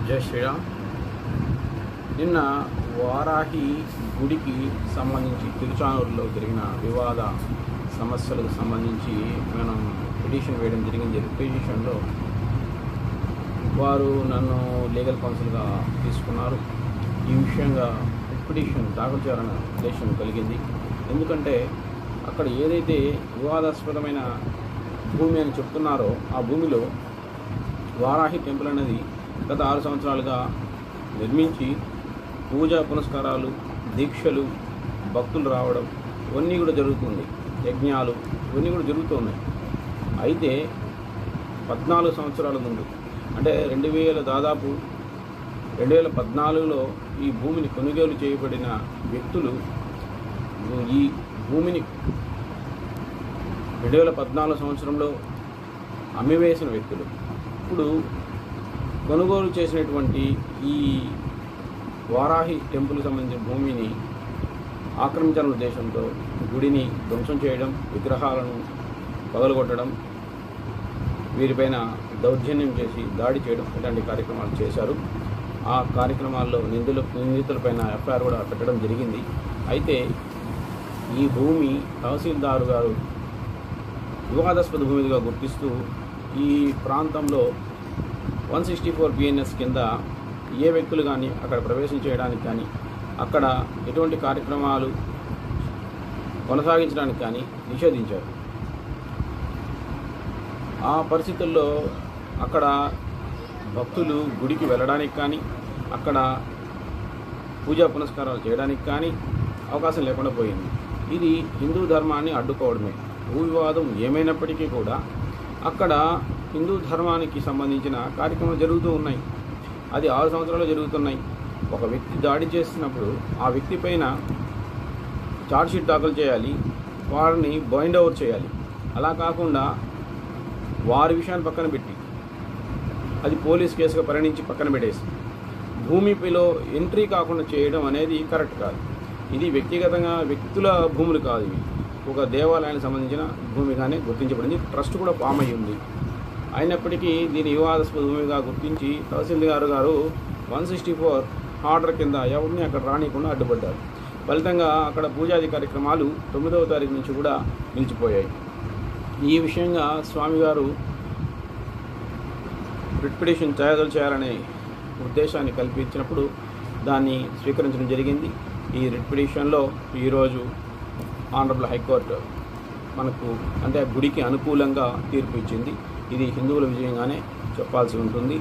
జై శ్రీరామ్. నిన్న వారాహి గుడికి సంబంధించి తిరుచానూరులో జరిగిన వివాద సమస్యలకు సంబంధించి మనం పిటిషన్ వేయడం జరిగింది. పిటిషన్లో వారు నన్ను లీగల్ కౌన్సిల్గా తీసుకున్నారు. ఈ విషయంగా పిటిషన్ దాఖలు చేయాలన్న ఉద్దేశం కలిగింది. ఎందుకంటే అక్కడ ఏదైతే వివాదాస్పదమైన భూమి అని చెప్తున్నారో ఆ భూమిలో వారాహి టెంపుల్ అనేది గత 6 సంవత్సరాలుగా నిర్మించి పూజా పునస్కారాలు, దీక్షలు, భక్తులు రావడం ఇవన్నీ కూడా జరుగుతుంది. యజ్ఞాలు ఇవన్నీ కూడా జరుగుతున్నాయి. అయితే 14 సంవత్సరాల ముందు అంటే 2014లో ఈ భూమిని కొనుగోలు చేయబడిన వ్యక్తులు ఈ భూమిని 2014 సంవత్సరంలో అమ్మివేసిన వ్యక్తులు ఇప్పుడు కొనుగోలు చేసినటువంటి ఈ వారాహి టెంపుల్కి సంబంధించిన భూమిని ఆక్రమించాలనే ఉద్దేశంతో గుడిని ధ్వంసం చేయడం, విగ్రహాలను పగలగొట్టడం, వీరిపైన దౌర్జన్యం చేసి దాడి చేయడం ఇలాంటి కార్యక్రమాలు చేశారు. ఆ కార్యక్రమాల్లో నిందితులపైన ఎఫ్ఐఆర్ కూడా పెట్టడం జరిగింది. అయితే ఈ భూమి తహసీల్దారు గారు వివాదాస్పద భూమిగా గుర్తిస్తూ ఈ ప్రాంతంలో 164 BNS కింద ఏ వ్యక్తులు కానీ అక్కడ ప్రవేశం చేయడానికి కానీ అక్కడ ఎటువంటి కార్యక్రమాలు కొనసాగించడానికి కానీ నిషేధించారు. ఆ పరిస్థితుల్లో అక్కడ భక్తులు గుడికి వెళ్ళడానికి కానీ అక్కడ పూజా పునస్కారాలు చేయడానికి కానీ అవకాశం లేకుండా పోయింది. ఇది హిందూ ధర్మాన్ని అడ్డుకోవడమే. భూ వివాదం ఏమైనప్పటికీ కూడా అక్కడ హిందూ ధర్మానికి సంబంధించిన కార్యక్రమాలు జరుగుతూ ఉన్నాయి. అది 6 సంవత్సరాలు జరుగుతున్నాయి. ఒక వ్యక్తి దాడి చేస్తున్నప్పుడు ఆ వ్యక్తి పైన ఛార్జ్షీట్ దాఖలు చేయాలి, వారిని బైండ్ ఓవర్ చేయాలి. అలా కాకుండా వారి విషయాన్ని పక్కన పెట్టి అది పోలీస్ కేసుగా పరిగణించి పక్కన పెట్టేసి భూమిలో ఎంట్రీ కాకుండా చేయడం అనేది కరెక్ట్ కాదు. ఇది వ్యక్తిగతంగా వ్యక్తుల భూములు కాదు, ఇవి ఒక దేవాలయానికి సంబంధించిన భూమిగానే గుర్తించబడింది. ట్రస్ట్ కూడా ఫామ్ అయ్యి ఉంది. అయినప్పటికీ దీని వివాదాస్పద భూమిగా గుర్తించి తహసీల్దార్ గారు 164 ఆర్డర్ కింద ఎవరిని అక్కడ రానియకుండా అడ్డుపడ్డారు. ఫలితంగా అక్కడ పూజాది కార్యక్రమాలు 9వ తారీఖు నుంచి కూడా నిలిచిపోయాయి. ఈ విషయంగా స్వామివారు రిట్ పిటిషన్ చేయాలనే ఉద్దేశాన్ని కల్పించినప్పుడు దాన్ని స్వీకరించడం జరిగింది. ఈ రిట్ పిటిషన్లో ఈరోజు ఆనరబుల్ హైకోర్టు మనకు అంటే గుడికి అనుకూలంగా తీర్పు ఇచ్చింది. ఇది హిందువుల విజయంగానే చెప్పాల్సి ఉంటుంది.